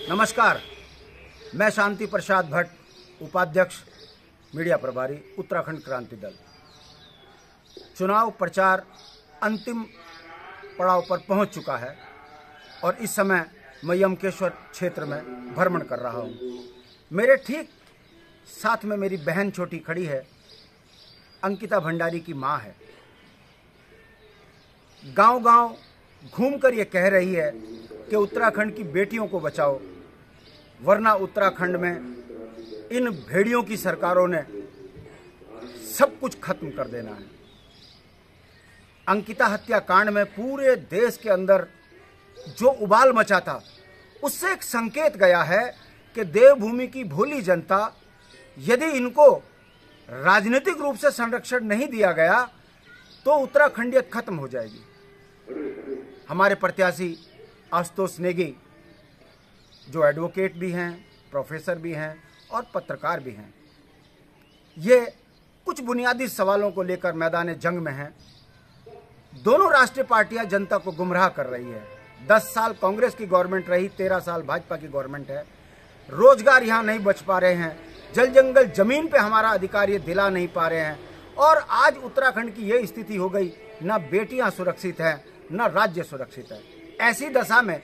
नमस्कार, मैं शांति प्रसाद भट्ट, उपाध्यक्ष मीडिया प्रभारी उत्तराखंड क्रांति दल। चुनाव प्रचार अंतिम पड़ाव पर पहुंच चुका है और इस समय मैं यमकेश्वर क्षेत्र में भ्रमण कर रहा हूं। मेरे ठीक साथ में मेरी बहन छोटी खड़ी है, अंकिता भंडारी की मां है। गांव-गांव घूमकर ये कह रही है कि उत्तराखंड की बेटियों को बचाओ, वरना उत्तराखंड में इन भेड़ियों की सरकारों ने सब कुछ खत्म कर देना है। अंकिता हत्याकांड में पूरे देश के अंदर जो उबाल मचा था, उससे एक संकेत गया है कि देवभूमि की भोली जनता, यदि इनको राजनीतिक रूप से संरक्षण नहीं दिया गया तो उत्तराखंडियत खत्म हो जाएगी। हमारे प्रत्याशी आशुतोष नेगी, जो एडवोकेट भी हैं, प्रोफेसर भी हैं और पत्रकार भी हैं, ये कुछ बुनियादी सवालों को लेकर मैदान जंग में हैं। दोनों राष्ट्रीय पार्टियां जनता को गुमराह कर रही है। 10 साल कांग्रेस की गवर्नमेंट रही, 13 साल भाजपा की गवर्नमेंट है। रोजगार यहाँ नहीं बच पा रहे हैं, जल जंगल जमीन पे हमारा अधिकार ये दिला नहीं पा रहे हैं और आज उत्तराखंड की ये स्थिति हो गई, ना बेटियां सुरक्षित हैं, ना राज्य सुरक्षित है। ऐसी दशा में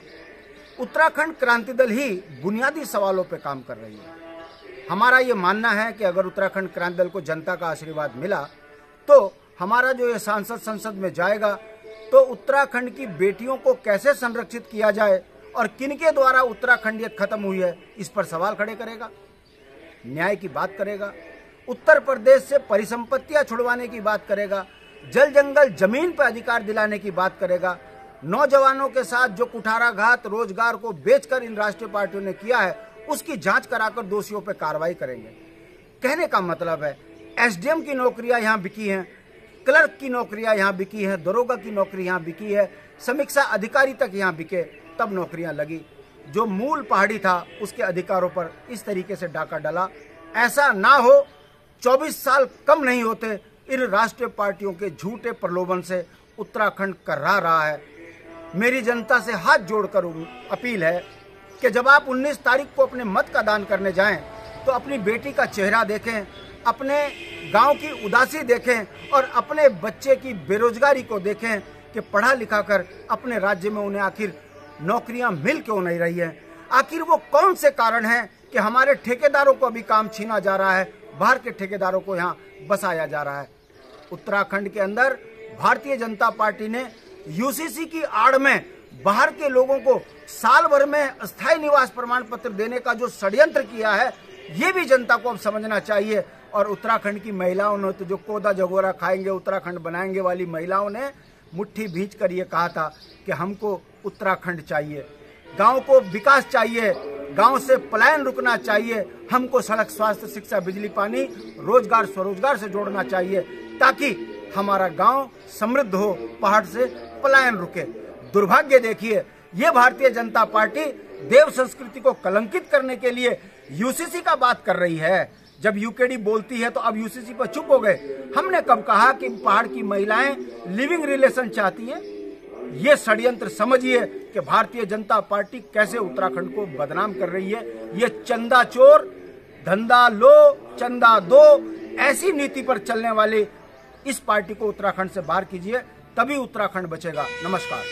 उत्तराखंड क्रांति दल ही बुनियादी सवालों पे काम कर रही है। हमारा ये मानना है कि अगर उत्तराखंड क्रांति दल को जनता का आशीर्वाद मिला तो हमारा जो ये सांसद संसद में जाएगा तो उत्तराखंड की बेटियों को कैसे संरक्षित किया जाए और किनके द्वारा उत्तराखंडियत खत्म हुई है, इस पर सवाल खड़े करेगा, न्याय की बात करेगा, उत्तर प्रदेश से परिसंपत्तियां छुड़वाने की बात करेगा, जल जंगल जमीन पर अधिकार दिलाने की बात करेगा। नौजवानों के साथ जो कुठाराघात, रोजगार को बेचकर इन राष्ट्रीय पार्टियों ने किया है, उसकी जांच कराकर दोषियों पर कार्रवाई करेंगे। कहने का मतलब है, एसडीएम की नौकरियां यहां बिकी हैं, क्लर्क की नौकरियां यहां बिकी हैं, दरोगा की नौकरी यहां बिकी है, समीक्षा अधिकारी तक यहां बिके, तब नौकरियां लगी। जो मूल पहाड़ी था उसके अधिकारों पर इस तरीके से डाका डला। ऐसा ना हो, 24 साल कम नहीं होते इन राष्ट्रीय पार्टियों के झूठे प्रलोभन से उत्तराखंड कर्रा रहा है। मेरी जनता से हाथ जोड़कर अपील है कि जब आप 19 तारीख को अपने मत का दान करने जाएं तो अपनी बेटी का चेहरा देखें, अपने गांव की उदासी देखें और अपने बच्चे की बेरोजगारी को देखें कि पढ़ा लिखा कर अपने राज्य में उन्हें आखिर नौकरियां मिल क्यों नहीं रही हैं। आखिर वो कौन से कारण हैं कि हमारे ठेकेदारों को भी काम छीना जा रहा है, बाहर के ठेकेदारों को यहाँ बसाया जा रहा है। उत्तराखंड के अंदर भारतीय जनता पार्टी ने यूसीसी की आड़ में बाहर के लोगों को साल भर में अस्थायी निवास प्रमाण पत्र देने का जो षड्यंत्र किया है, ये भी जनता को अब समझना चाहिए। और उत्तराखंड की महिलाओं ने तो जो कोदा जगोरा खाएंगे, उत्तराखंड बनाएंगे वाली महिलाओं ने मुट्ठी भींच कर ये कहा था कि हमको उत्तराखंड चाहिए, गांव को विकास चाहिए, गांव से पलायन रुकना चाहिए, हमको सड़क, स्वास्थ्य, शिक्षा, बिजली, पानी, रोजगार, स्वरोजगार से जोड़ना चाहिए ताकि हमारा गांव समृद्ध हो, पहाड़ से पलायन रुके। दुर्भाग्य देखिए, ये भारतीय जनता पार्टी देव संस्कृति को कलंकित करने के लिए यूसीसी का बात कर रही है। जब यूकेडी बोलती है तो अब यूसीसी पर चुप हो गए। हमने कब कहा कि पहाड़ की महिलाएं लिविंग रिलेशन चाहती हैं? ये षड्यंत्र समझिए कि भारतीय जनता पार्टी कैसे उत्तराखंड को बदनाम कर रही है। ये चंदा चोर, धंधा लो चंदा दो, ऐसी नीति पर चलने वाली इस पार्टी को उत्तराखंड से बाहर कीजिए, तभी उत्तराखंड बचेगा। नमस्कार।